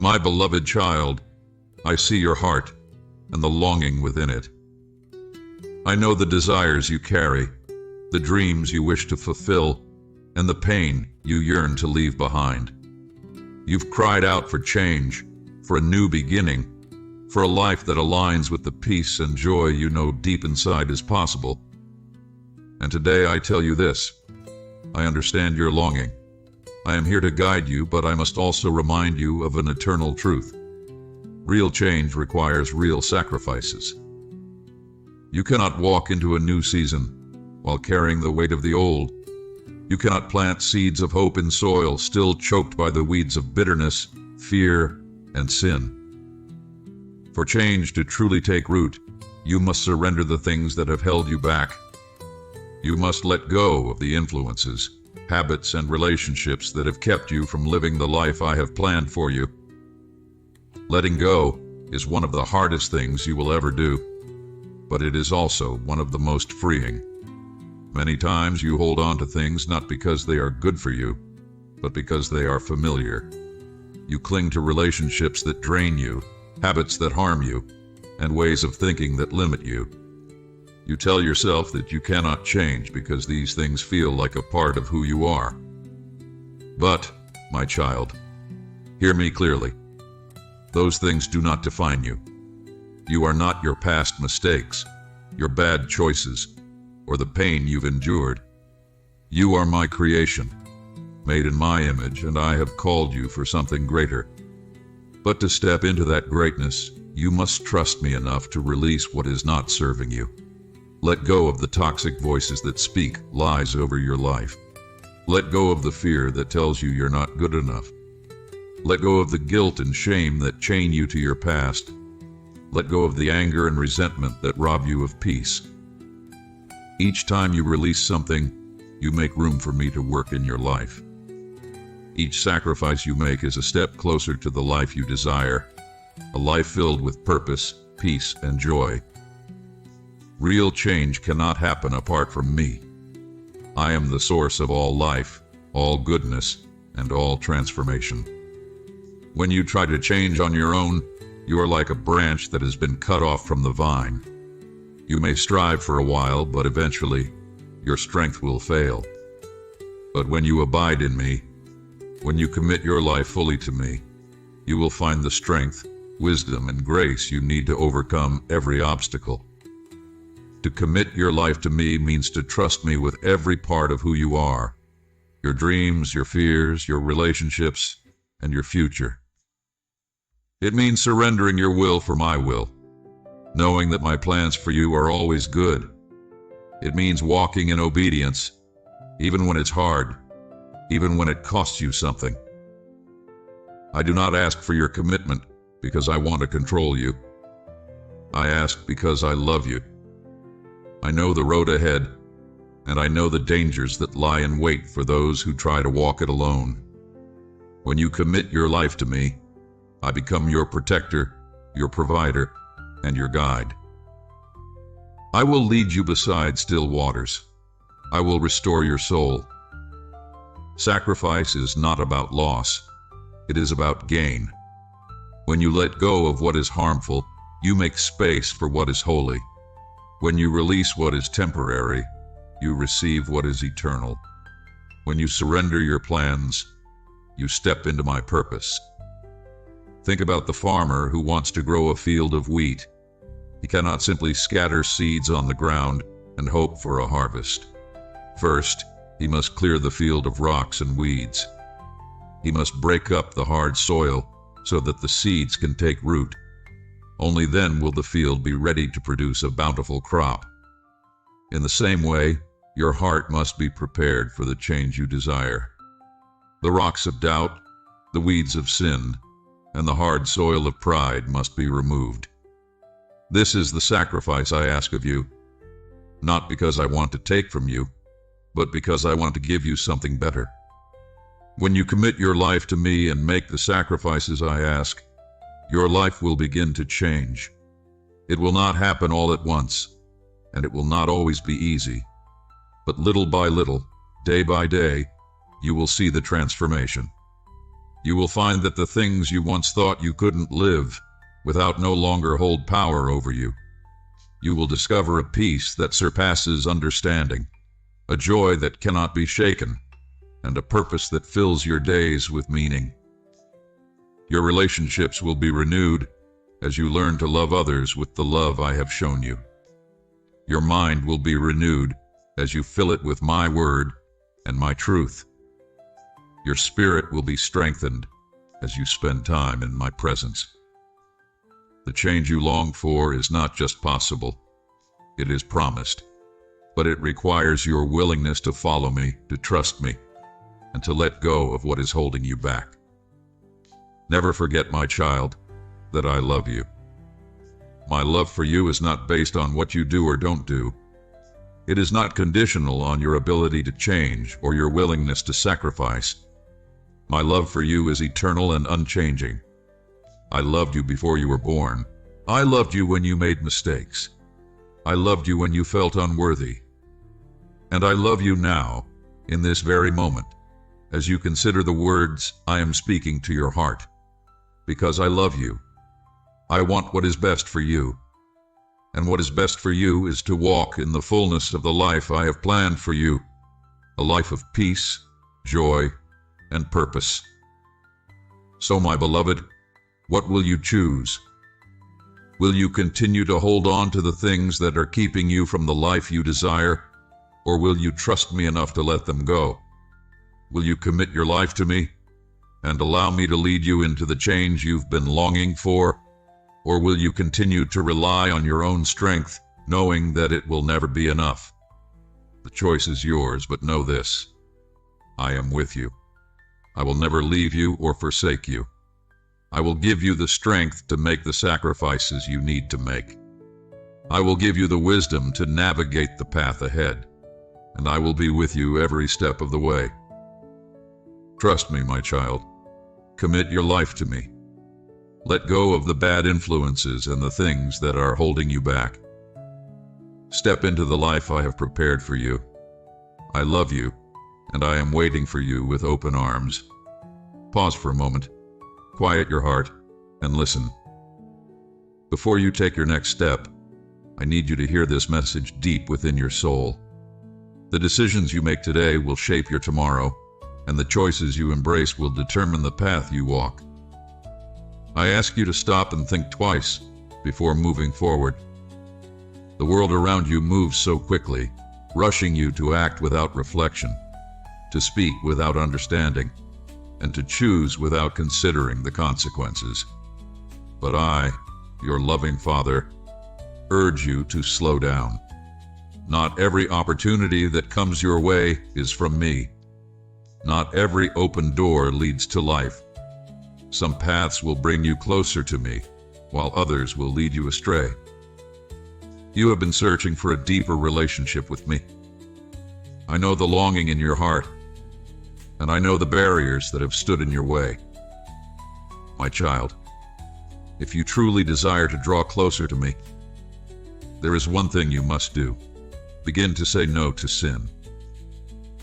My beloved child, I see your heart and the longing within it. I know the desires you carry, the dreams you wish to fulfill, and the pain you yearn to leave behind. You've cried out for change, for a new beginning, for a life that aligns with the peace and joy you know deep inside is possible. And today I tell you this: I understand your longing. I am here to guide you, but I must also remind you of an eternal truth. Real change requires real sacrifices. You cannot walk into a new season while carrying the weight of the old. You cannot plant seeds of hope in soil still choked by the weeds of bitterness, fear, and sin. For change to truly take root, you must surrender the things that have held you back. You must let go of the influences, habits, and relationships that have kept you from living the life I have planned for you. Letting go is one of the hardest things you will ever do, but it is also one of the most freeing. Many times you hold on to things not because they are good for you, but because they are familiar. You cling to relationships that drain you, habits that harm you, and ways of thinking that limit you. You tell yourself that you cannot change because these things feel like a part of who you are. But, my child, hear me clearly. Those things do not define you. You are not your past mistakes, your bad choices, or the pain you've endured. You are my creation, made in my image, and I have called you for something greater. But to step into that greatness, you must trust me enough to release what is not serving you. Let go of the toxic voices that speak lies over your life. Let go of the fear that tells you you're not good enough. Let go of the guilt and shame that chain you to your past. Let go of the anger and resentment that rob you of peace. Each time you release something, you make room for me to work in your life. Each sacrifice you make is a step closer to the life you desire, a life filled with purpose, peace, and joy. Real change cannot happen apart from me. I am the source of all life, all goodness, and all transformation. When you try to change on your own, you are like a branch that has been cut off from the vine. You may strive for a while, but eventually, your strength will fail. But when you abide in me, when you commit your life fully to me, you will find the strength, wisdom, and grace you need to overcome every obstacle. To commit your life to me means to trust me with every part of who you are, your dreams, your fears, your relationships, and your future. It means surrendering your will for my will, knowing that my plans for you are always good. It means walking in obedience, even when it's hard, even when it costs you something. I do not ask for your commitment because I want to control you. I ask because I love you. I know the road ahead, and I know the dangers that lie in wait for those who try to walk it alone. When you commit your life to me, I become your protector, your provider, and your guide. I will lead you beside still waters. I will restore your soul. Sacrifice is not about loss. It is about gain. When you let go of what is harmful, you make space for what is holy. When you release what is temporary, you receive what is eternal. When you surrender your plans, you step into my purpose. Think about the farmer who wants to grow a field of wheat. He cannot simply scatter seeds on the ground and hope for a harvest. First, he must clear the field of rocks and weeds. He must break up the hard soil so that the seeds can take root. Only then will the field be ready to produce a bountiful crop. In the same way, your heart must be prepared for the change you desire. The rocks of doubt, the weeds of sin, and the hard soil of pride must be removed. This is the sacrifice I ask of you, not because I want to take from you, but because I want to give you something better. When you commit your life to me and make the sacrifices I ask, your life will begin to change. It will not happen all at once, and it will not always be easy. But little by little, day by day, you will see the transformation. You will find that the things you once thought you couldn't live without no longer hold power over you. You will discover a peace that surpasses understanding, a joy that cannot be shaken, and a purpose that fills your days with meaning. Your relationships will be renewed as you learn to love others with the love I have shown you. Your mind will be renewed as you fill it with my word and my truth. Your spirit will be strengthened as you spend time in my presence. The change you long for is not just possible, it is promised. But it requires your willingness to follow me, to trust me, and to let go of what is holding you back. Never forget, my child, that I love you. My love for you is not based on what you do or don't do. It is not conditional on your ability to change or your willingness to sacrifice. My love for you is eternal and unchanging. I loved you before you were born. I loved you when you made mistakes. I loved you when you felt unworthy. And I love you now, in this very moment, as you consider the words I am speaking to your heart. Because I love you. I want what is best for you. And what is best for you is to walk in the fullness of the life I have planned for you, a life of peace, joy, and purpose. So, my beloved, what will you choose? Will you continue to hold on to the things that are keeping you from the life you desire, or will you trust me enough to let them go? Will you commit your life to me and allow me to lead you into the change you've been longing for, or will you continue to rely on your own strength, knowing that it will never be enough? The choice is yours, but know this: I am with you. I will never leave you or forsake you. I will give you the strength to make the sacrifices you need to make. I will give you the wisdom to navigate the path ahead, and I will be with you every step of the way. Trust me, my child. Commit your life to me. Let go of the bad influences and the things that are holding you back. Step into the life I have prepared for you. I love you, and I am waiting for you with open arms. Pause for a moment. Quiet your heart and listen. Before you take your next step, I need you to hear this message deep within your soul. The decisions you make today will shape your tomorrow, and the choices you embrace will determine the path you walk. I ask you to stop and think twice before moving forward. The world around you moves so quickly, rushing you to act without reflection, to speak without understanding, and to choose without considering the consequences. But I, your loving Father, urge you to slow down. Not every opportunity that comes your way is from me. Not every open door leads to life. Some paths will bring you closer to me, while others will lead you astray. You have been searching for a deeper relationship with me. I know the longing in your heart, and I know the barriers that have stood in your way. My child, if you truly desire to draw closer to me, there is one thing you must do. Begin to say no to sin.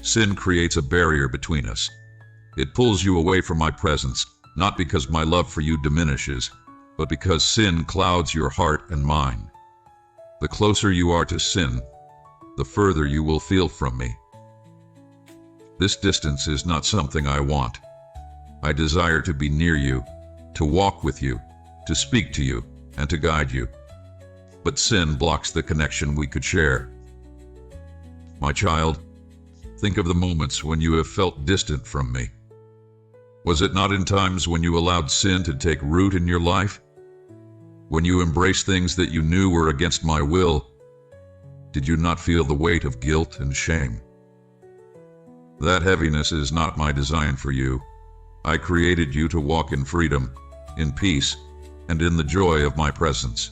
Sin creates a barrier between us. It pulls you away from my presence, not because my love for you diminishes, but because sin clouds your heart and mind. The closer you are to sin, the further you will feel from me. This distance is not something I want. I desire to be near you, to walk with you, to speak to you, and to guide you. But sin blocks the connection we could share. My child, think of the moments when you have felt distant from me. Was it not in times when you allowed sin to take root in your life? When you embraced things that you knew were against my will, did you not feel the weight of guilt and shame? That heaviness is not my design for you. I created you to walk in freedom, in peace, and in the joy of my presence.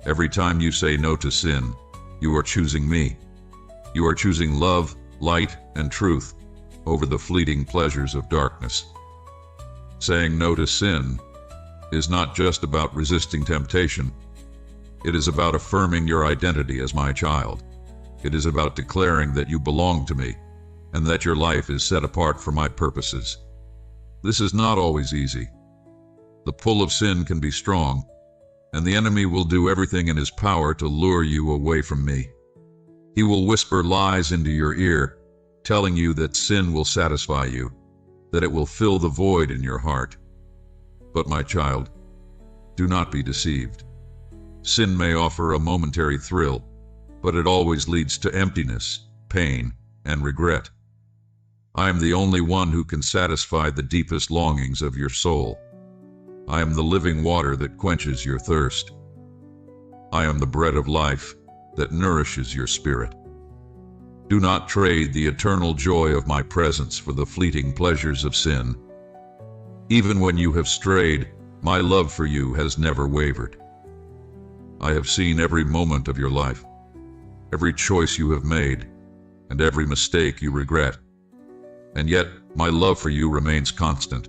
Every time you say no to sin, you are choosing me. You are choosing love, light, and truth over the fleeting pleasures of darkness. Saying no to sin is not just about resisting temptation. It is about affirming your identity as my child. It is about declaring that you belong to me and that your life is set apart for my purposes. This is not always easy. The pull of sin can be strong, and the enemy will do everything in his power to lure you away from me. He will whisper lies into your ear, telling you that sin will satisfy you, that it will fill the void in your heart. But my child, do not be deceived. Sin may offer a momentary thrill, but it always leads to emptiness, pain, and regret. I am the only one who can satisfy the deepest longings of your soul. I am the living water that quenches your thirst. I am the bread of life that nourishes your spirit. Do not trade the eternal joy of my presence for the fleeting pleasures of sin. Even when you have strayed, my love for you has never wavered. I have seen every moment of your life, every choice you have made, and every mistake you regret. And yet, my love for you remains constant.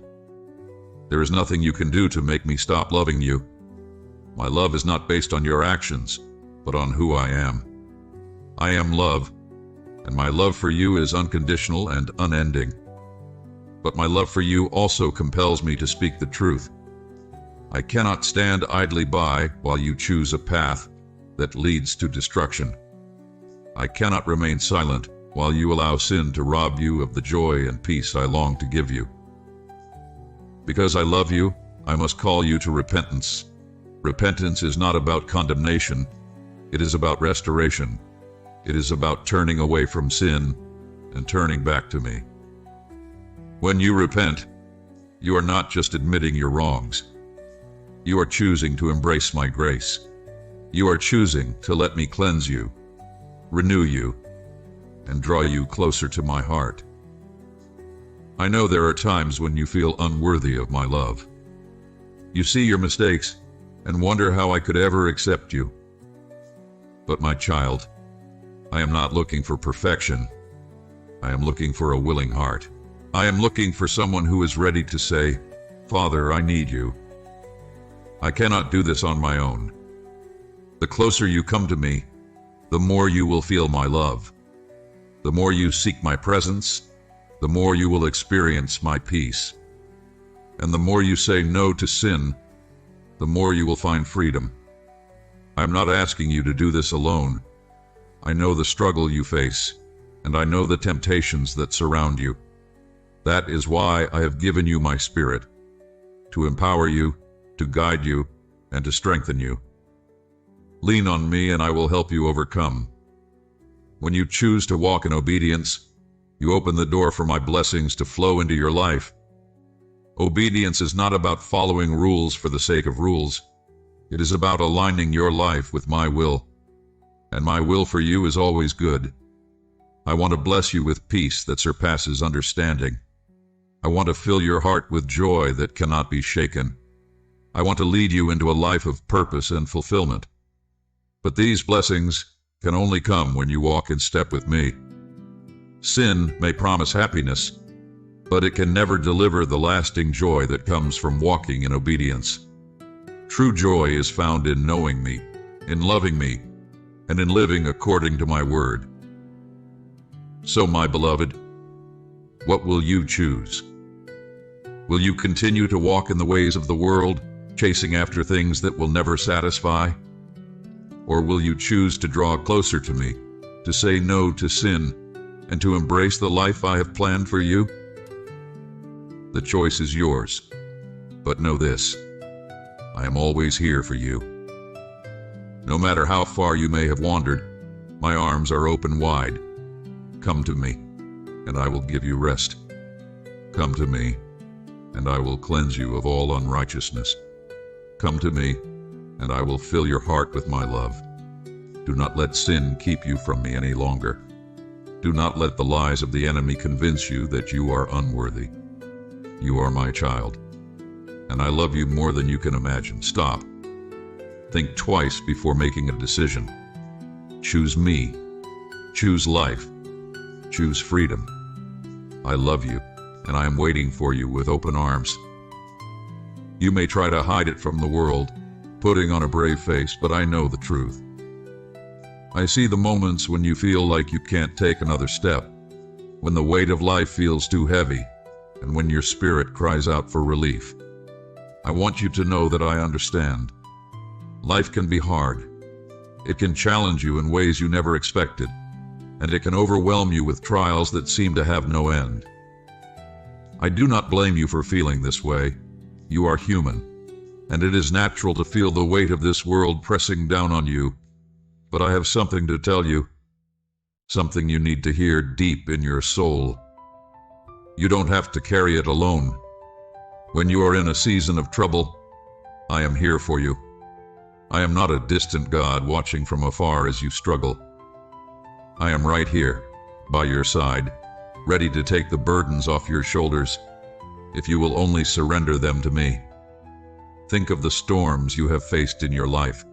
There is nothing you can do to make me stop loving you. My love is not based on your actions, but on who I am. I am love, and my love for you is unconditional and unending. But my love for you also compels me to speak the truth. I cannot stand idly by while you choose a path that leads to destruction. I cannot remain silent while you allow sin to rob you of the joy and peace I long to give you. Because I love you, I must call you to repentance. Repentance is not about condemnation. It is about restoration. It is about turning away from sin and turning back to me. When you repent, you are not just admitting your wrongs. You are choosing to embrace my grace. You are choosing to let me cleanse you, renew you, and draw you closer to my heart. I know there are times when you feel unworthy of my love. You see your mistakes and wonder how I could ever accept you. But my child, I am not looking for perfection. I am looking for a willing heart. I am looking for someone who is ready to say, Father, I need you. I cannot do this on my own. The closer you come to me, the more you will feel my love. The more you seek my presence, the more you will experience my peace. And the more you say no to sin, the more you will find freedom. I am not asking you to do this alone. I know the struggle you face, and I know the temptations that surround you. That is why I have given you my Spirit, to empower you, to guide you, and to strengthen you. Lean on me and I will help you overcome. When you choose to walk in obedience, you open the door for my blessings to flow into your life. Obedience is not about following rules for the sake of rules. It is about aligning your life with my will. And my will for you is always good. I want to bless you with peace that surpasses understanding. I want to fill your heart with joy that cannot be shaken. I want to lead you into a life of purpose and fulfillment. But these blessings can only come when you walk in step with me. Sin may promise happiness, but it can never deliver the lasting joy that comes from walking in obedience. True joy is found in knowing me, in loving me, and in living according to my word. So, my beloved, what will you choose? Will you continue to walk in the ways of the world, chasing after things that will never satisfy? Or will you choose to draw closer to me, to say no to sin, and to embrace the life I have planned for you? The choice is yours, but know this, I am always here for you. No matter how far you may have wandered, my arms are open wide. Come to me, and I will give you rest. Come to me, and I will cleanse you of all unrighteousness. Come to me, and I will fill your heart with my love. Do not let sin keep you from me any longer. Do not let the lies of the enemy convince you that you are unworthy. You are my child, and I love you more than you can imagine. Stop. Think twice before making a decision. Choose me. Choose life. Choose freedom. I love you, and I am waiting for you with open arms. You may try to hide it from the world, putting on a brave face, but I know the truth. I see the moments when you feel like you can't take another step, when the weight of life feels too heavy, and when your spirit cries out for relief. I want you to know that I understand. Life can be hard. It can challenge you in ways you never expected, and it can overwhelm you with trials that seem to have no end. I do not blame you for feeling this way. You are human, and it is natural to feel the weight of this world pressing down on you. But I have something to tell you, something you need to hear deep in your soul. You don't have to carry it alone. When you are in a season of trouble, I am here for you. I am not a distant God watching from afar as you struggle. I am right here, by your side, ready to take the burdens off your shoulders, if you will only surrender them to me. Think of the storms you have faced in your life.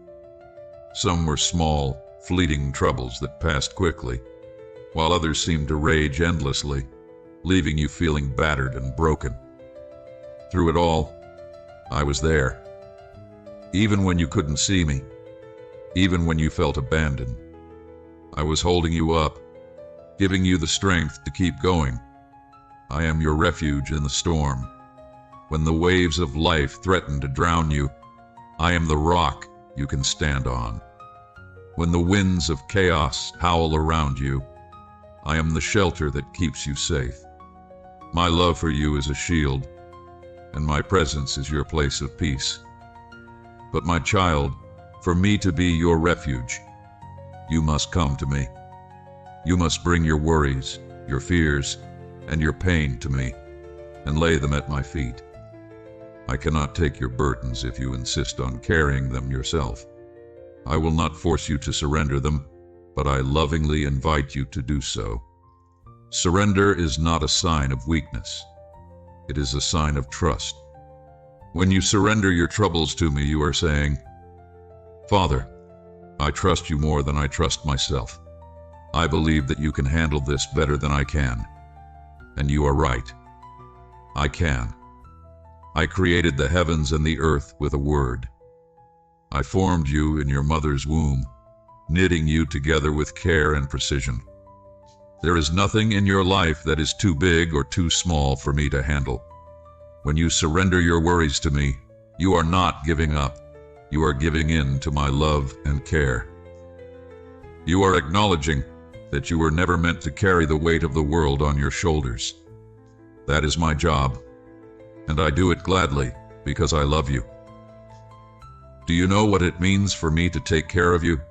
Some were small, fleeting troubles that passed quickly, while others seemed to rage endlessly, leaving you feeling battered and broken. Through it all, I was there. Even when you couldn't see me, even when you felt abandoned, I was holding you up, giving you the strength to keep going. I am your refuge in the storm. When the waves of life threaten to drown you, I am the rock you can stand on. When the winds of chaos howl around you, I am the shelter that keeps you safe. My love for you is a shield, and my presence is your place of peace. But my child, for me to be your refuge, you must come to me. You must bring your worries, your fears, and your pain to me, and lay them at my feet. I cannot take your burdens if you insist on carrying them yourself. I will not force you to surrender them, but I lovingly invite you to do so. Surrender is not a sign of weakness. It is a sign of trust. When you surrender your troubles to me, you are saying, Father, I trust you more than I trust myself. I believe that you can handle this better than I can. And you are right. I can. I created the heavens and the earth with a word. I formed you in your mother's womb, knitting you together with care and precision. There is nothing in your life that is too big or too small for me to handle. When you surrender your worries to me, you are not giving up. You are giving in to my love and care. You are acknowledging that you were never meant to carry the weight of the world on your shoulders. That is my job, and I do it gladly because I love you. Do you know what it means for me to take care of you?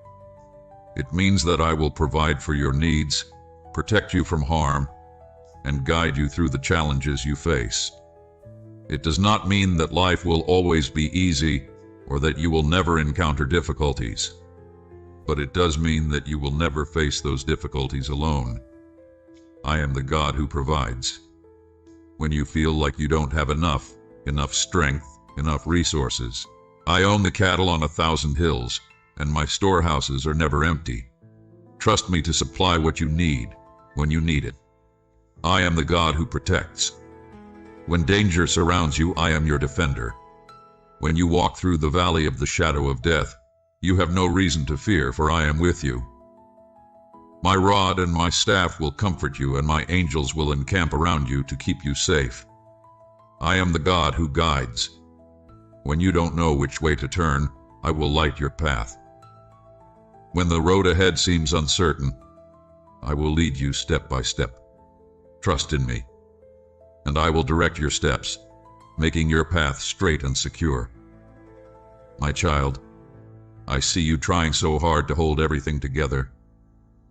It means that I will provide for your needs, protect you from harm, and guide you through the challenges you face. It does not mean that life will always be easy or that you will never encounter difficulties, but it does mean that you will never face those difficulties alone. I am the God who provides. When you feel like you don't have enough strength, enough resources, I own the cattle on 1,000 hills, and my storehouses are never empty. Trust me to supply what you need when you need it. I am the God who protects. When danger surrounds you, I am your defender. When you walk through the valley of the shadow of death, you have no reason to fear, for I am with you. My rod and my staff will comfort you, and my angels will encamp around you to keep you safe. I am the God who guides. When you don't know which way to turn, I will light your path. When the road ahead seems uncertain, I will lead you step by step. Trust in me, and I will direct your steps, making your path straight and secure. My child, I see you trying so hard to hold everything together.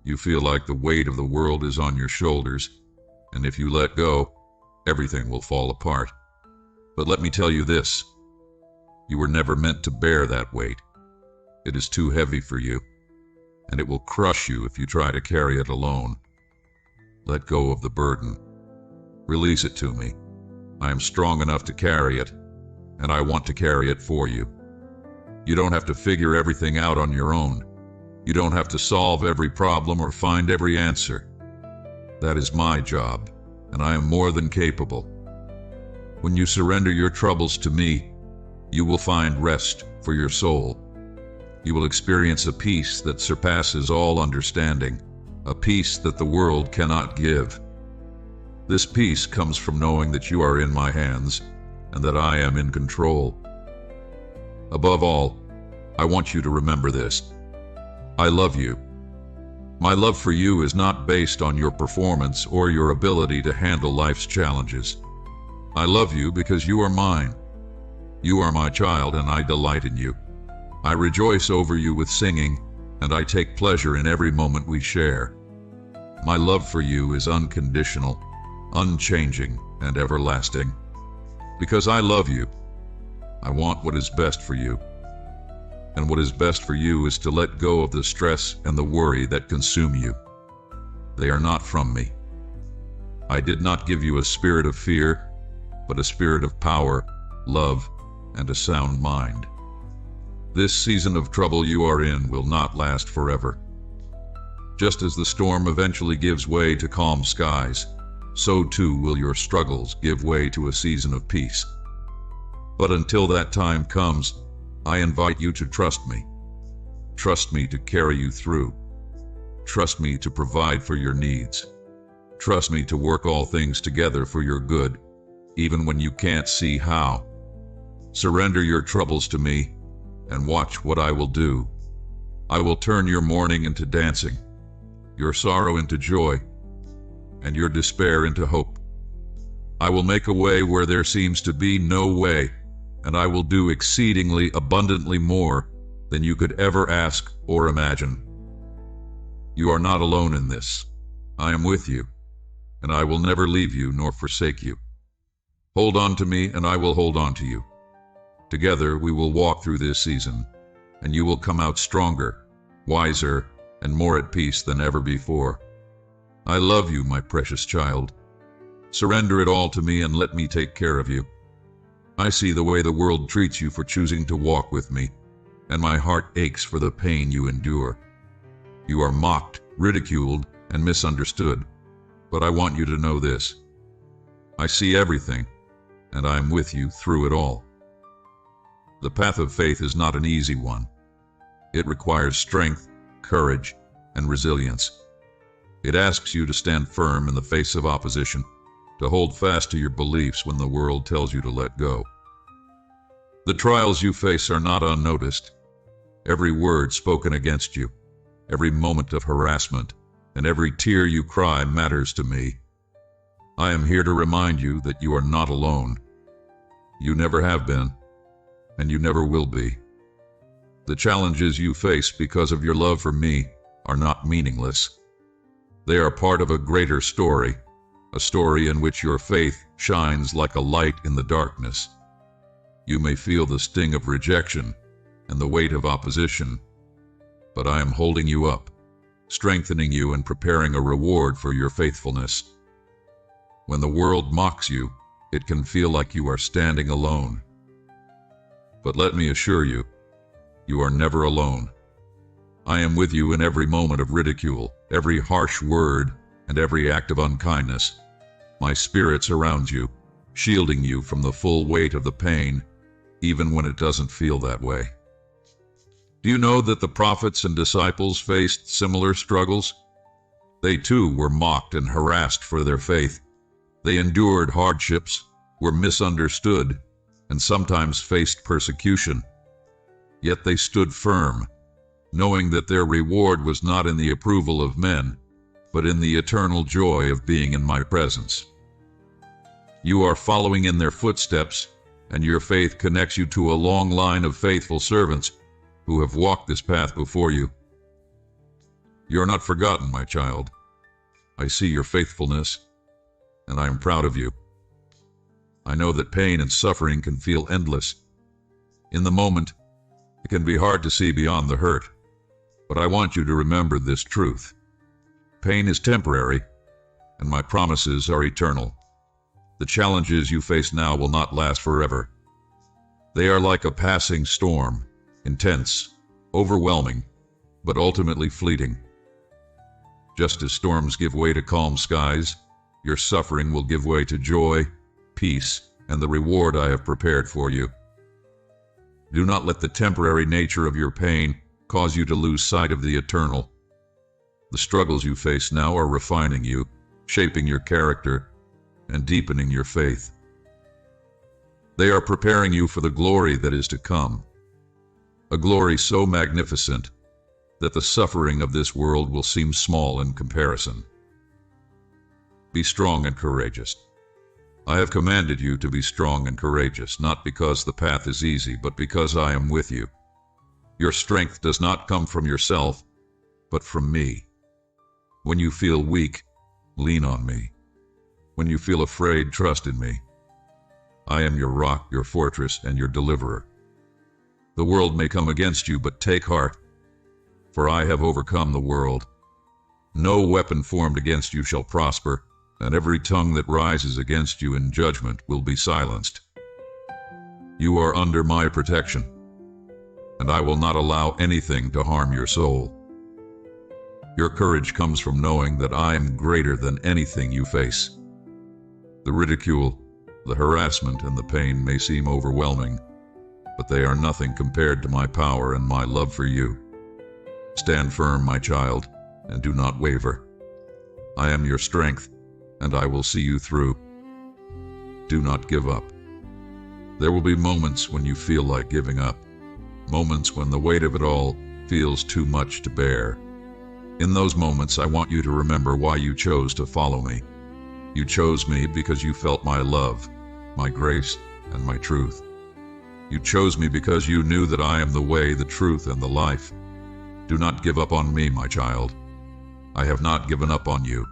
You feel like the weight of the world is on your shoulders, and if you let go, everything will fall apart. But let me tell you this, you were never meant to bear that weight. It is too heavy for you, and it will crush you if you try to carry it alone. Let go of the burden. Release it to me. I am strong enough to carry it, and I want to carry it for you. You don't have to figure everything out on your own. You don't have to solve every problem or find every answer. That is my job, and I am more than capable. When you surrender your troubles to me, you will find rest for your soul. You will experience a peace that surpasses all understanding, a peace that the world cannot give. This peace comes from knowing that you are in my hands and that I am in control. Above all, I want you to remember this. I love you. My love for you is not based on your performance or your ability to handle life's challenges. I love you because you are mine. You are my child, and I delight in you. I rejoice over you with singing, and I take pleasure in every moment we share. My love for you is unconditional, unchanging, and everlasting. Because I love you, I want what is best for you. And what is best for you is to let go of the stress and the worry that consume you. They are not from me. I did not give you a spirit of fear, but a spirit of power, love, and a sound mind. This season of trouble you are in will not last forever. Just as the storm eventually gives way to calm skies, so too will your struggles give way to a season of peace. But until that time comes, I invite you to trust me. Trust me to carry you through. Trust me to provide for your needs. Trust me to work all things together for your good, even when you can't see how. Surrender your troubles to me, and watch what I will do. I will turn your mourning into dancing, your sorrow into joy, and your despair into hope. I will make a way where there seems to be no way, and I will do exceedingly abundantly more than you could ever ask or imagine. You are not alone in this. I am with you, and I will never leave you nor forsake you. Hold on to me, and I will hold on to you. Together we will walk through this season, and you will come out stronger, wiser, and more at peace than ever before. I love you, my precious child. Surrender it all to me and let me take care of you. I see the way the world treats you for choosing to walk with me, and my heart aches for the pain you endure. You are mocked, ridiculed, and misunderstood, but I want you to know this. I see everything, and I am with you through it all. The path of faith is not an easy one. It requires strength, courage, and resilience. It asks you to stand firm in the face of opposition, to hold fast to your beliefs when the world tells you to let go. The trials you face are not unnoticed. Every word spoken against you, every moment of harassment, and every tear you cry matters to me. I am here to remind you that you are not alone. You never have been, and you never will be. The challenges you face because of your love for me are not meaningless. They are part of a greater story, a story in which your faith shines like a light in the darkness. You may feel the sting of rejection and the weight of opposition, but I am holding you up, strengthening you and preparing a reward for your faithfulness. When the world mocks you, it can feel like you are standing alone. But let me assure you, you are never alone. I am with you in every moment of ridicule, every harsh word, and every act of unkindness. My spirit surrounds you, shielding you from the full weight of the pain, even when it doesn't feel that way. Do you know that the prophets and disciples faced similar struggles? They too were mocked and harassed for their faith. They endured hardships, were misunderstood, and sometimes faced persecution. Yet they stood firm, knowing that their reward was not in the approval of men, but in the eternal joy of being in my presence. You are following in their footsteps, and your faith connects you to a long line of faithful servants who have walked this path before you. You're not forgotten, my child. I see your faithfulness, and I am proud of you. I know that pain and suffering can feel endless. In the moment, it can be hard to see beyond the hurt, but I want you to remember this truth. Pain is temporary, and my promises are eternal. The challenges you face now will not last forever. They are like a passing storm, intense, overwhelming, but ultimately fleeting. Just as storms give way to calm skies, your suffering will give way to joy, peace, and the reward I have prepared for you. Do not let the temporary nature of your pain cause you to lose sight of the eternal. The struggles you face now are refining you, shaping your character, and deepening your faith. They are preparing you for the glory that is to come, a glory so magnificent that the suffering of this world will seem small in comparison. Be strong and courageous. I have commanded you to be strong and courageous, not because the path is easy, but because I am with you. Your strength does not come from yourself, but from me. When you feel weak, lean on me. When you feel afraid, trust in me. I am your rock, your fortress, and your deliverer. The world may come against you, but take heart, for I have overcome the world. No weapon formed against you shall prosper, and every tongue that rises against you in judgment will be silenced. You are under my protection, and I will not allow anything to harm your soul. Your courage comes from knowing that I am greater than anything you face. The ridicule, the harassment, and the pain may seem overwhelming, but they are nothing compared to my power and my love for you. Stand firm, my child, and do not waver. I am your strength, and I will see you through. Do not give up. There will be moments when you feel like giving up, moments when the weight of it all feels too much to bear. In those moments, I want you to remember why you chose to follow me. You chose me because you felt my love, my grace, and my truth. You chose me because you knew that I am the way, the truth, and the life. Do not give up on me, my child. I have not given up on you.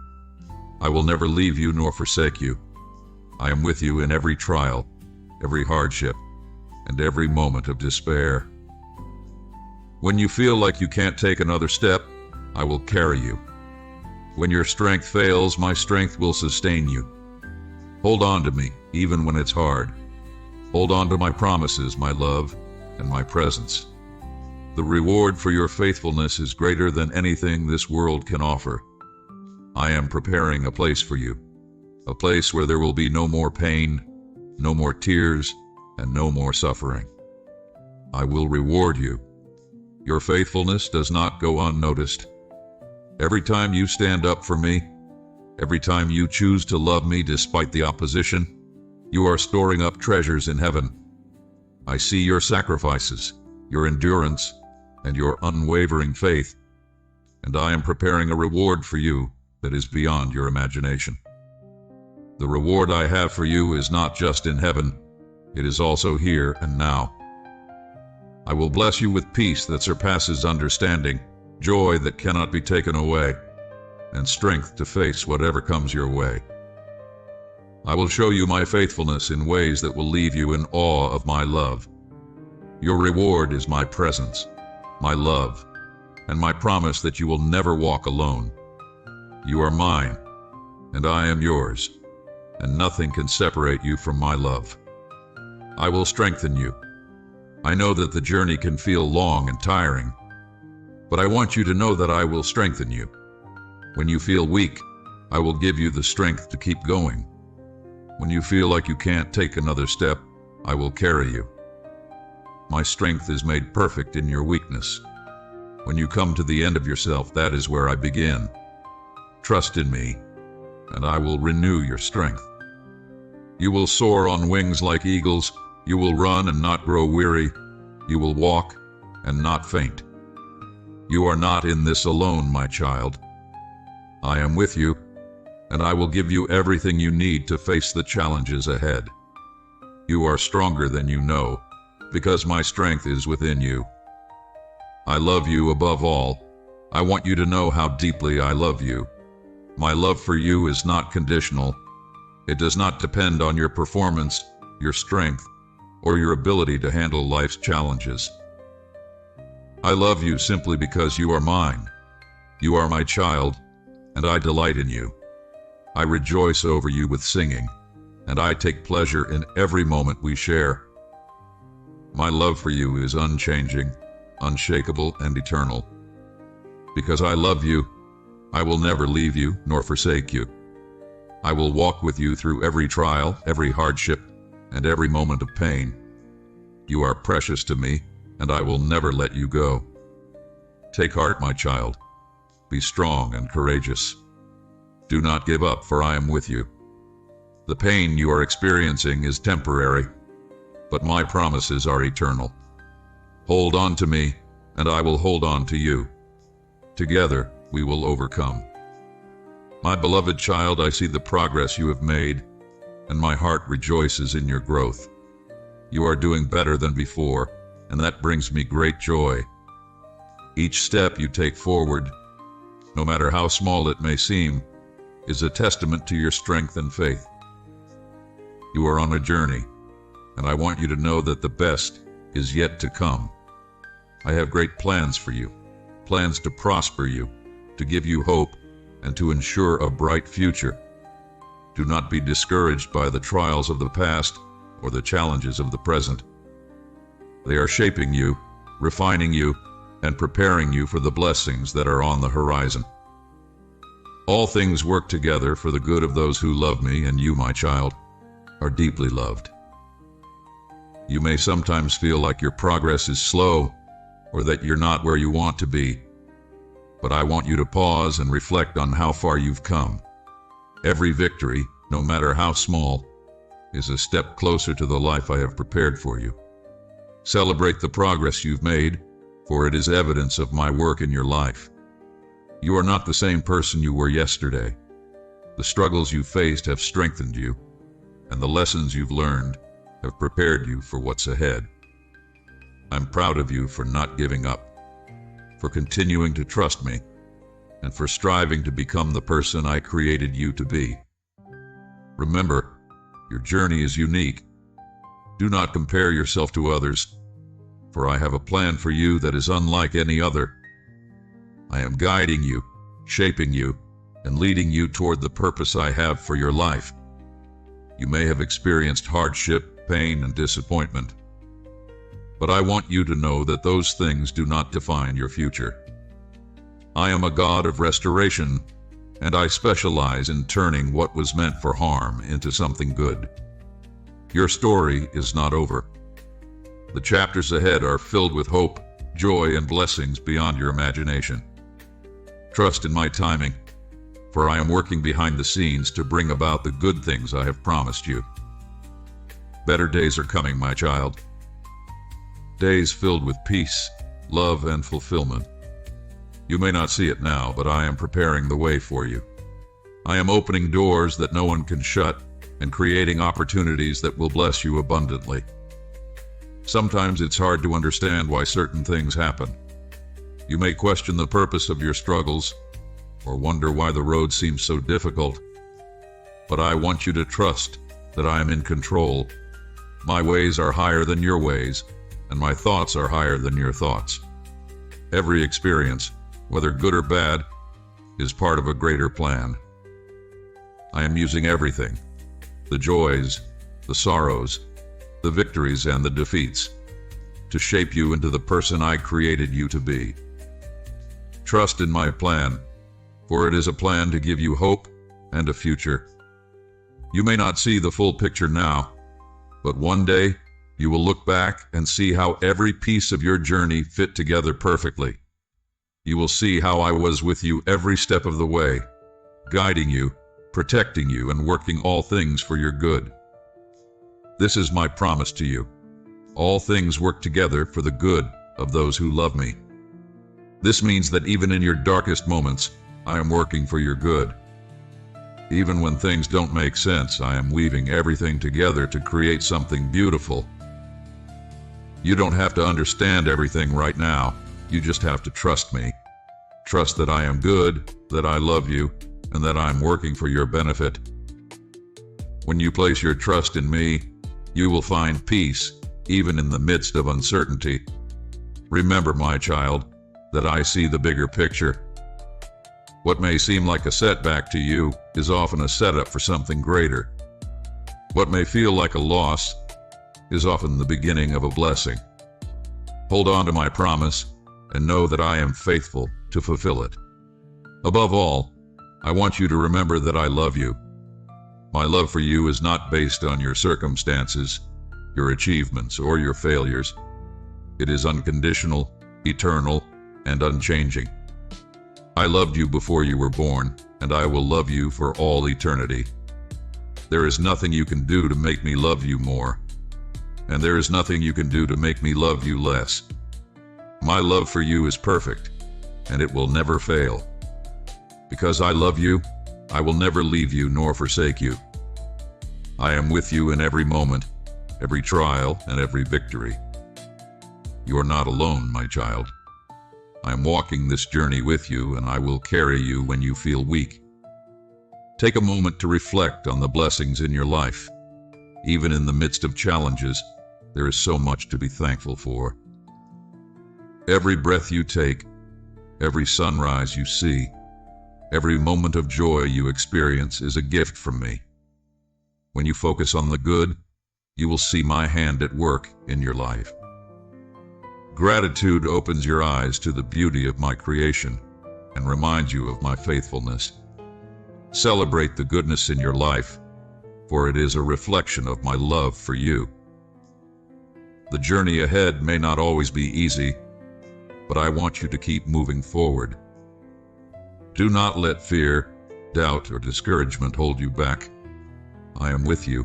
I will never leave you nor forsake you. I am with you in every trial, every hardship, and every moment of despair. When you feel like you can't take another step, I will carry you. When your strength fails, my strength will sustain you. Hold on to me, even when it's hard. Hold on to my promises, my love, and my presence. The reward for your faithfulness is greater than anything this world can offer. I am preparing a place for you, a place where there will be no more pain, no more tears, and no more suffering. I will reward you. Your faithfulness does not go unnoticed. Every time you stand up for me, every time you choose to love me despite the opposition, you are storing up treasures in heaven. I see your sacrifices, your endurance, and your unwavering faith, and I am preparing a reward for you that is beyond your imagination. The reward I have for you is not just in heaven, it is also here and now. I will bless you with peace that surpasses understanding, joy that cannot be taken away, and strength to face whatever comes your way. I will show you my faithfulness in ways that will leave you in awe of my love. Your reward is my presence, my love, and my promise that you will never walk alone. You are mine, and I am yours, and nothing can separate you from my love. I will strengthen you. I know that the journey can feel long and tiring, but I want you to know that I will strengthen you. When you feel weak, I will give you the strength to keep going. When you feel like you can't take another step, I will carry you. My strength is made perfect in your weakness. When you come to the end of yourself, that is where I begin. Trust in me, and I will renew your strength. You will soar on wings like eagles. You will run and not grow weary. You will walk and not faint. You are not in this alone, my child. I am with you, and I will give you everything you need to face the challenges ahead. You are stronger than you know, because my strength is within you. I love you above all. I want you to know how deeply I love you. My love for you is not conditional. It does not depend on your performance, your strength, or your ability to handle life's challenges. I love you simply because you are mine. You are my child, and I delight in you. I rejoice over you with singing, and I take pleasure in every moment we share. My love for you is unchanging, unshakable, and eternal. Because I love you, I will never leave you nor forsake you. I will walk with you through every trial, every hardship, and every moment of pain. You are precious to me, and I will never let you go. Take heart, my child. Be strong and courageous. Do not give up, for I am with you. The pain you are experiencing is temporary, but my promises are eternal. Hold on to me, and I will hold on to you. Together, we will overcome. My beloved child, I see the progress you have made, and my heart rejoices in your growth. You are doing better than before, and that brings me great joy. Each step you take forward, no matter how small it may seem, is a testament to your strength and faith. You are on a journey, and I want you to know that the best is yet to come. I have great plans for you, plans to prosper you, to give you hope, and to ensure a bright future. Do not be discouraged by the trials of the past or the challenges of the present. They are shaping you, refining you, and preparing you for the blessings that are on the horizon. All things work together for the good of those who love me, and you, my child, are deeply loved. You may sometimes feel like your progress is slow or that you're not where you want to be, but I want you to pause and reflect on how far you've come. Every victory, no matter how small, is a step closer to the life I have prepared for you. Celebrate the progress you've made, for it is evidence of my work in your life. You are not the same person you were yesterday. The struggles you faced have strengthened you, and the lessons you've learned have prepared you for what's ahead. I'm proud of you for not giving up, for continuing to trust me, and for striving to become the person I created you to be. Remember, your journey is unique. Do not compare yourself to others, for I have a plan for you that is unlike any other. I am guiding you, shaping you, and leading you toward the purpose I have for your life. You may have experienced hardship, pain, and disappointment, but I want you to know that those things do not define your future. I am a God of restoration, and I specialize in turning what was meant for harm into something good. Your story is not over. The chapters ahead are filled with hope, joy, and blessings beyond your imagination. Trust in my timing, for I am working behind the scenes to bring about the good things I have promised you. Better days are coming, my child. Days filled with peace, love, and fulfillment. You may not see it now, but I am preparing the way for you. I am opening doors that no one can shut and creating opportunities that will bless you abundantly. Sometimes it's hard to understand why certain things happen. You may question the purpose of your struggles or wonder why the road seems so difficult. But I want you to trust that I am in control. My ways are higher than your ways, and my thoughts are higher than your thoughts. Every experience, whether good or bad, is part of a greater plan. I am using everything, the joys, the sorrows, the victories, and the defeats, to shape you into the person I created you to be. Trust in my plan, for it is a plan to give you hope and a future. You may not see the full picture now, but one day you will look back and see how every piece of your journey fit together perfectly. You will see how I was with you every step of the way, guiding you, protecting you, and working all things for your good. This is my promise to you. All things work together for the good of those who love me. This means that even in your darkest moments, I am working for your good. Even when things don't make sense, I am weaving everything together to create something beautiful. You don't have to understand everything right now. You just have to trust me. Trust that I am good, that I love you, and that I am working for your benefit. When you place your trust in me, you will find peace, even in the midst of uncertainty. Remember, my child, that I see the bigger picture. What may seem like a setback to you is often a setup for something greater. What may feel like a loss is often the beginning of a blessing. Hold on to my promise and know that I am faithful to fulfill it. Above all, I want you to remember that I love you. My love for you is not based on your circumstances, your achievements, or your failures. It is unconditional, eternal, and unchanging. I loved you before you were born, and I will love you for all eternity. There is nothing you can do to make me love you more, and there is nothing you can do to make me love you less. My love for you is perfect, and it will never fail. Because I love you, I will never leave you nor forsake you. I am with you in every moment, every trial, and every victory. You are not alone, my child. I am walking this journey with you, and I will carry you when you feel weak. Take a moment to reflect on the blessings in your life. Even in the midst of challenges, there is so much to be thankful for. Every breath you take, every sunrise you see, every moment of joy you experience is a gift from me. When you focus on the good, you will see my hand at work in your life. Gratitude opens your eyes to the beauty of my creation and reminds you of my faithfulness. Celebrate the goodness in your life, for it is a reflection of my love for you. The journey ahead may not always be easy, but I want you to keep moving forward. Do not let fear, doubt, or discouragement hold you back. I am with you,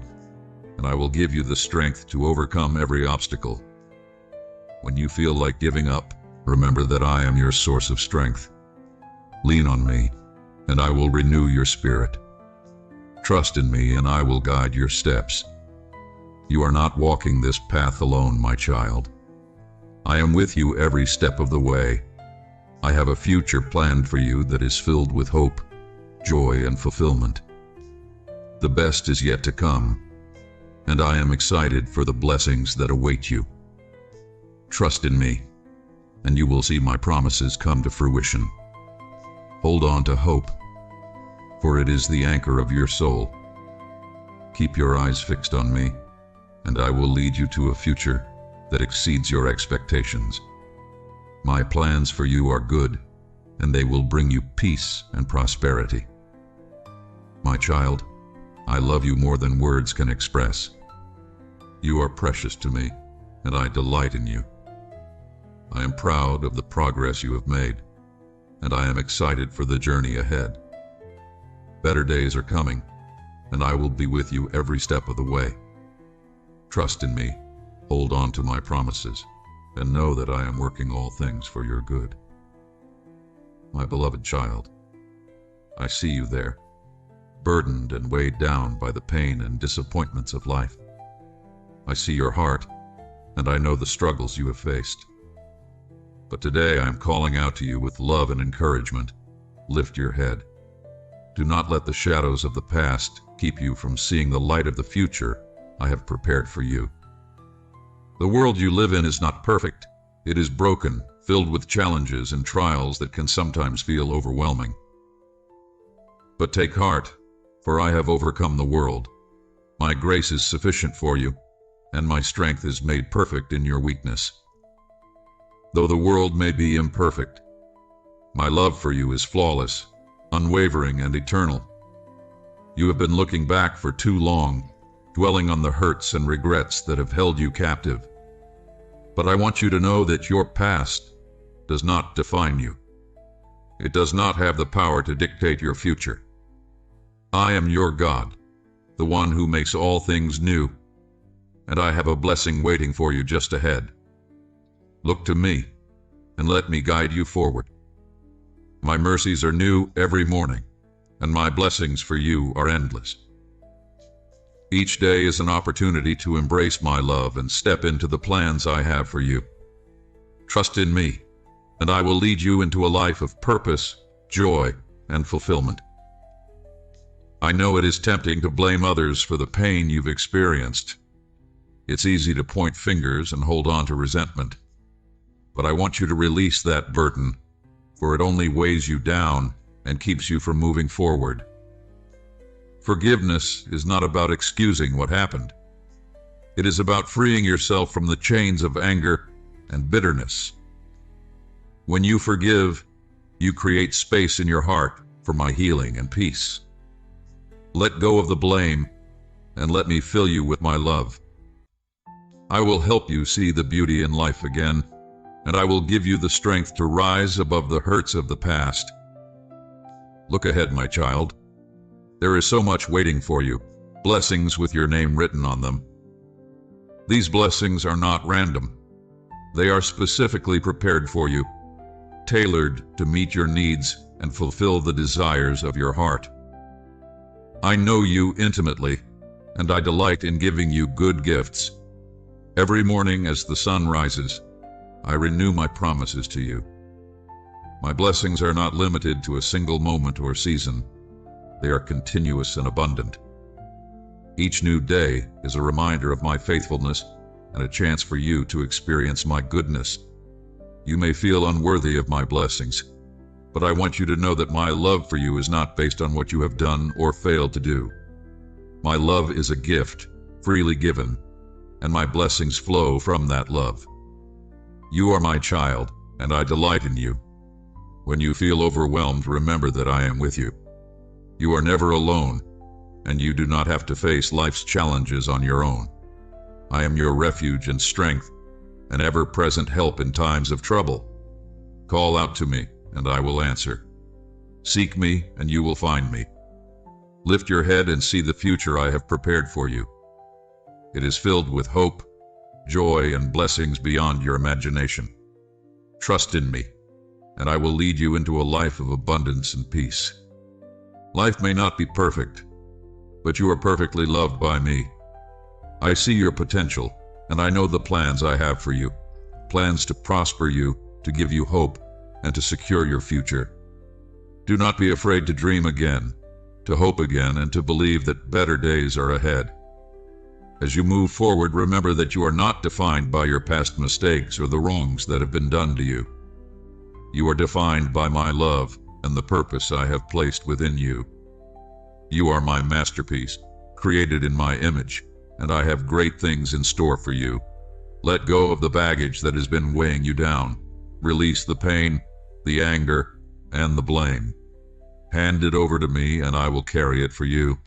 and I will give you the strength to overcome every obstacle. When you feel like giving up, remember that I am your source of strength. Lean on me, and I will renew your spirit. Trust in me, and I will guide your steps. You are not walking this path alone, my child. I am with you every step of the way. I have a future planned for you that is filled with hope, joy, and fulfillment. The best is yet to come, and I am excited for the blessings that await you. Trust in me, and you will see my promises come to fruition. Hold on to hope, for it is the anchor of your soul. Keep your eyes fixed on me, and I will lead you to a future that exceeds your expectations. My plans for you are good, and they will bring you peace and prosperity. My child, I love you more than words can express. You are precious to me, and I delight in you. I am proud of the progress you have made, and I am excited for the journey ahead. Better days are coming, and I will be with you every step of the way. Trust in me, hold on to my promises, and know that I am working all things for your good. My beloved child, I see you there, burdened and weighed down by the pain and disappointments of life. I see your heart, and I know the struggles you have faced. But today I am calling out to you with love and encouragement. Lift your head. Do not let the shadows of the past keep you from seeing the light of the future I have prepared for you. The world you live in is not perfect. It is broken, filled with challenges and trials that can sometimes feel overwhelming. But take heart, for I have overcome the world. My grace is sufficient for you, and my strength is made perfect in your weakness. Though the world may be imperfect, my love for you is flawless, unwavering, and eternal. You have been looking back for too long, dwelling on the hurts and regrets that have held you captive. But I want you to know that your past does not define you. It does not have the power to dictate your future. I am your God, the one who makes all things new, and I have a blessing waiting for you just ahead. Look to me, and let me guide you forward. My mercies are new every morning, and my blessings for you are endless. Each day is an opportunity to embrace my love and step into the plans I have for you. Trust in me, and I will lead you into a life of purpose, joy, and fulfillment. I know it is tempting to blame others for the pain you've experienced. It's easy to point fingers and hold on to resentment. But I want you to release that burden, for it only weighs you down and keeps you from moving forward. Forgiveness is not about excusing what happened. It is about freeing yourself from the chains of anger and bitterness. When you forgive, you create space in your heart for my healing and peace. Let go of the blame and let me fill you with my love. I will help you see the beauty in life again, and I will give you the strength to rise above the hurts of the past. Look ahead, my child. There is so much waiting for you, blessings with your name written on them. These blessings are not random. They are specifically prepared for you, tailored to meet your needs and fulfill the desires of your heart. I know you intimately, and I delight in giving you good gifts. Every morning as the sun rises, I renew my promises to you. My blessings are not limited to a single moment or season. They are continuous and abundant. Each new day is a reminder of my faithfulness and a chance for you to experience my goodness. You may feel unworthy of my blessings, but I want you to know that my love for you is not based on what you have done or failed to do. My love is a gift, freely given, and my blessings flow from that love. You are my child, and I delight in you. When you feel overwhelmed, remember that I am with you. You are never alone, and you do not have to face life's challenges on your own. I am your refuge and strength, an ever-present help in times of trouble. Call out to me, and I will answer. Seek me, and you will find me. Lift your head and see the future I have prepared for you. It is filled with hope, joy, and blessings beyond your imagination. Trust in me, and I will lead you into a life of abundance and peace. Life may not be perfect, but you are perfectly loved by me. I see your potential, and I know the plans I have for you. Plans to prosper you, to give you hope, and to secure your future. Do not be afraid to dream again, to hope again, and to believe that better days are ahead. As you move forward, remember that you are not defined by your past mistakes or the wrongs that have been done to you. You are defined by my love and the purpose I have placed within you. You are my masterpiece, created in my image, and I have great things in store for you. Let go of the baggage that has been weighing you down. Release the pain, the anger, and the blame. Hand it over to me, and I will carry it for you.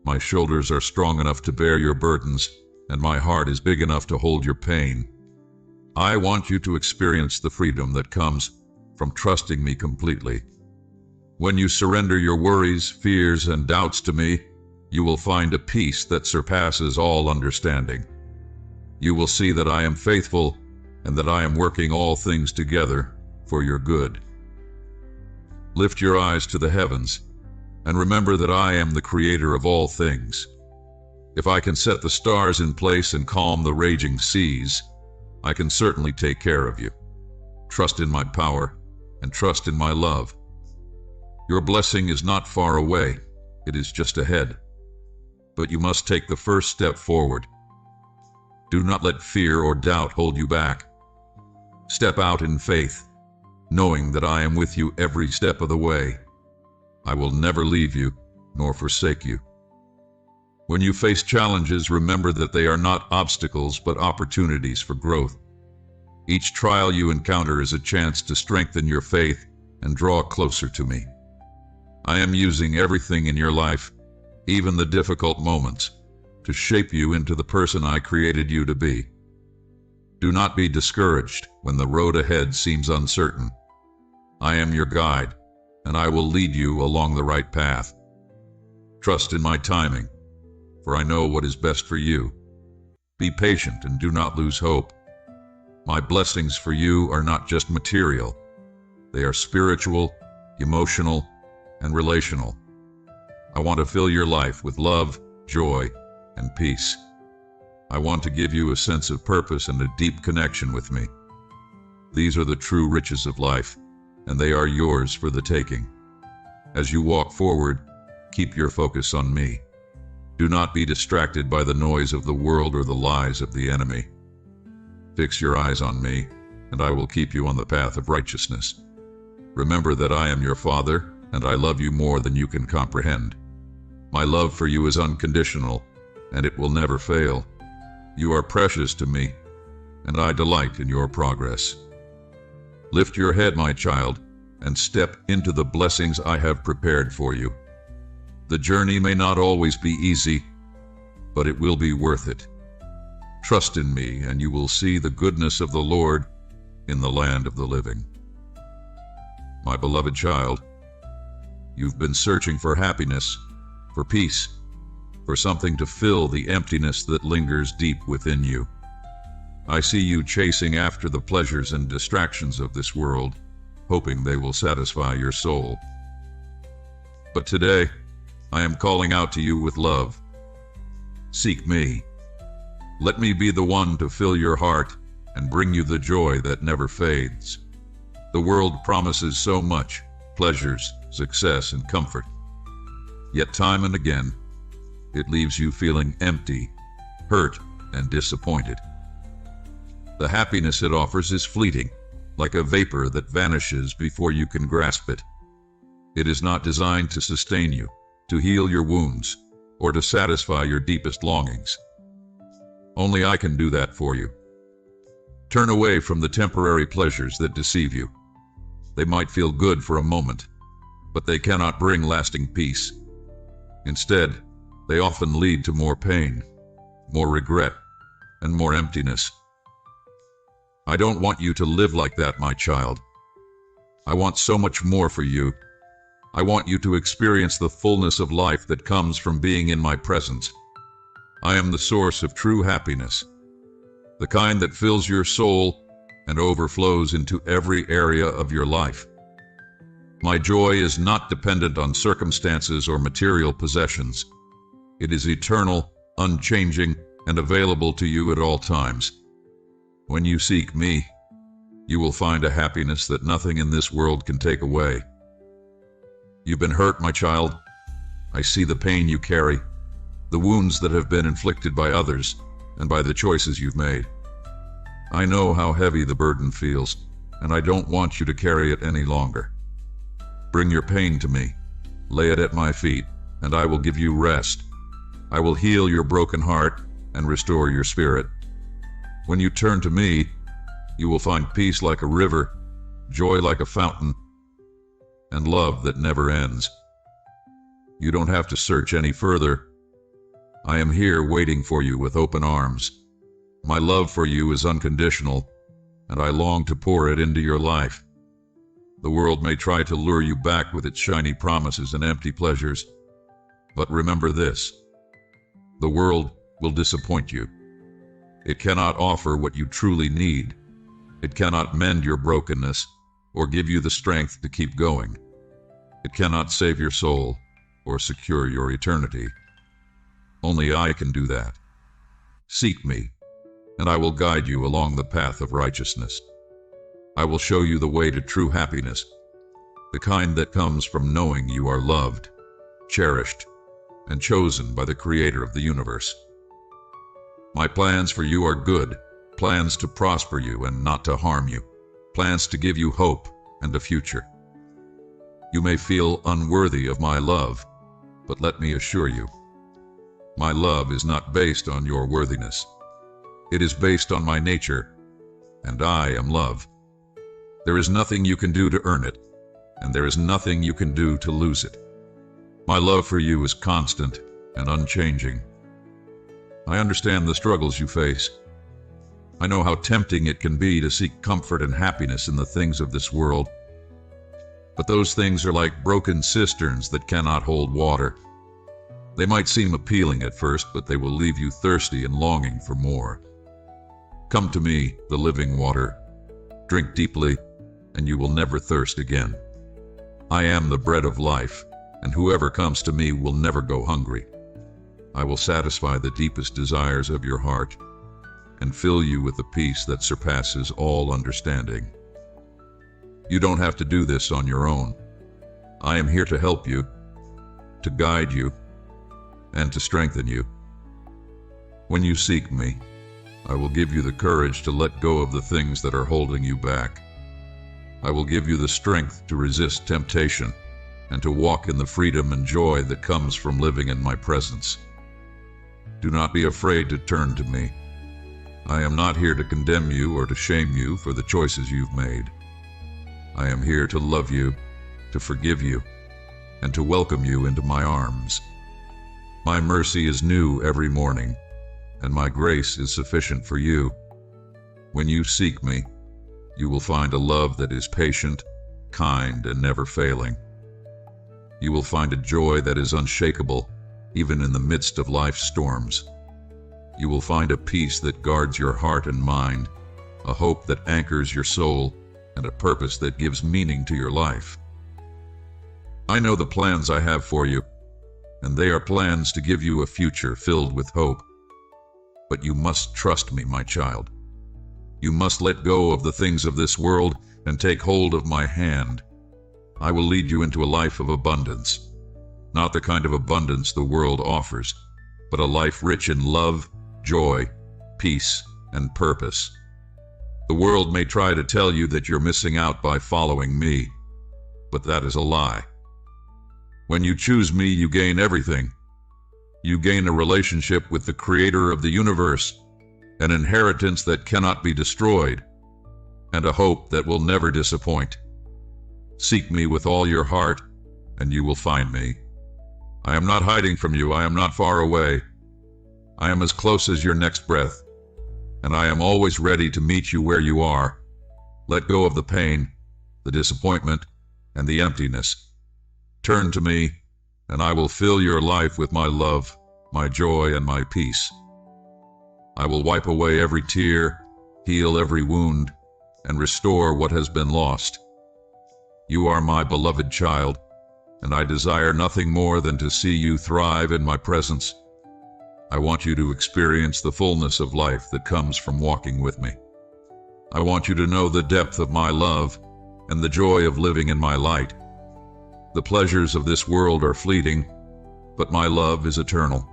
My shoulders are strong enough to bear your burdens, and my heart is big enough to hold your pain. I want you to experience the freedom that comes from trusting me completely. When you surrender your worries, fears, and doubts to me, you will find a peace that surpasses all understanding. You will see that I am faithful and that I am working all things together for your good. Lift your eyes to the heavens and remember that I am the creator of all things. If I can set the stars in place and calm the raging seas, I can certainly take care of you. Trust in my power and trust in my love. Your blessing is not far away, it is just ahead. But you must take the first step forward. Do not let fear or doubt hold you back. Step out in faith, knowing that I am with you every step of the way. I will never leave you, nor forsake you. When you face challenges, remember that they are not obstacles but opportunities for growth. Each trial you encounter is a chance to strengthen your faith and draw closer to me. I am using everything in your life, even the difficult moments, to shape you into the person I created you to be. Do not be discouraged when the road ahead seems uncertain. I am your guide, and I will lead you along the right path. Trust in my timing, for I know what is best for you. Be patient and do not lose hope. My blessings for you are not just material. They are spiritual, emotional, and relational. I want to fill your life with love, joy, and peace. I want to give you a sense of purpose and a deep connection with me. These are the true riches of life, and they are yours for the taking. As you walk forward, keep your focus on me. Do not be distracted by the noise of the world or the lies of the enemy. Fix your eyes on me, and I will keep you on the path of righteousness. Remember that I am your Father, and I love you more than you can comprehend. My love for you is unconditional, and it will never fail. You are precious to me, and I delight in your progress. Lift your head, my child, and step into the blessings I have prepared for you. The journey may not always be easy, but it will be worth it. Trust in me, and you will see the goodness of the Lord in the land of the living. My beloved child, you've been searching for happiness, for peace, for something to fill the emptiness that lingers deep within you. I see you chasing after the pleasures and distractions of this world, hoping they will satisfy your soul. But today, I am calling out to you with love. Seek me. Let me be the one to fill your heart and bring you the joy that never fades. The world promises so much: pleasures, success, and comfort. Yet time and again, it leaves you feeling empty, hurt, and disappointed. The happiness it offers is fleeting, like a vapor that vanishes before you can grasp it. It is not designed to sustain you, to heal your wounds, or to satisfy your deepest longings. Only I can do that for you. Turn away from the temporary pleasures that deceive you. They might feel good for a moment, but they cannot bring lasting peace. Instead, they often lead to more pain, more regret, and more emptiness. I don't want you to live like that, my child. I want so much more for you. I want you to experience the fullness of life that comes from being in my presence. I am the source of true happiness, the kind that fills your soul and overflows into every area of your life. My joy is not dependent on circumstances or material possessions. It is eternal, unchanging, and available to you at all times. When you seek me, you will find a happiness that nothing in this world can take away. You've been hurt, my child. I see the pain you carry, the wounds that have been inflicted by others and by the choices you've made. I know how heavy the burden feels, and I don't want you to carry it any longer. Bring your pain to me, lay it at my feet, and I will give you rest. I will heal your broken heart and restore your spirit. When you turn to me, you will find peace like a river, joy like a fountain, and love that never ends. You don't have to search any further. I am here waiting for you with open arms. My love for you is unconditional, and I long to pour it into your life. The world may try to lure you back with its shiny promises and empty pleasures, but remember this: the world will disappoint you. It cannot offer what you truly need. It cannot mend your brokenness or give you the strength to keep going. It cannot save your soul or secure your eternity. Only I can do that. Seek me, and I will guide you along the path of righteousness. I will show you the way to true happiness, the kind that comes from knowing you are loved, cherished, and chosen by the Creator of the universe. My plans for you are good, plans to prosper you and not to harm you, plans to give you hope and a future. You may feel unworthy of my love, but let me assure you, my love is not based on your worthiness. It is based on my nature, and I am love. There is nothing you can do to earn it, and there is nothing you can do to lose it. My love for you is constant and unchanging. I understand the struggles you face. I know how tempting it can be to seek comfort and happiness in the things of this world. But those things are like broken cisterns that cannot hold water. They might seem appealing at first, but they will leave you thirsty and longing for more. Come to me, the living water. Drink deeply, and you will never thirst again. I am the bread of life, and whoever comes to me will never go hungry. I will satisfy the deepest desires of your heart and fill you with the peace that surpasses all understanding. You don't have to do this on your own. I am here to help you, to guide you, and to strengthen you. When you seek me, I will give you the courage to let go of the things that are holding you back. I will give you the strength to resist temptation and to walk in the freedom and joy that comes from living in my presence. Do not be afraid to turn to me. I am not here to condemn you or to shame you for the choices you've made. I am here to love you, to forgive you, and to welcome you into my arms. My mercy is new every morning, and my grace is sufficient for you. When you seek me, you will find a love that is patient, kind, and never failing. You will find a joy that is unshakable, even in the midst of life's storms. You will find a peace that guards your heart and mind, a hope that anchors your soul, and a purpose that gives meaning to your life. I know the plans I have for you, and they are plans to give you a future filled with hope. But you must trust me, my child. You must let go of the things of this world and take hold of my hand. I will lead you into a life of abundance, not the kind of abundance the world offers, but a life rich in love, joy, peace, and purpose. The world may try to tell you that you're missing out by following me, but that is a lie. When you choose me, you gain everything. You gain a relationship with the Creator of the universe, an inheritance that cannot be destroyed, and a hope that will never disappoint. Seek me with all your heart, and you will find me. I am not hiding from you. I am not far away. I am as close as your next breath, and I am always ready to meet you where you are. Let go of the pain, the disappointment, and the emptiness. Turn to me, and I will fill your life with my love, my joy, and my peace. I will wipe away every tear, heal every wound, and restore what has been lost. You are my beloved child, and I desire nothing more than to see you thrive in my presence. I want you to experience the fullness of life that comes from walking with me. I want you to know the depth of my love and the joy of living in my light. The pleasures of this world are fleeting, but my love is eternal.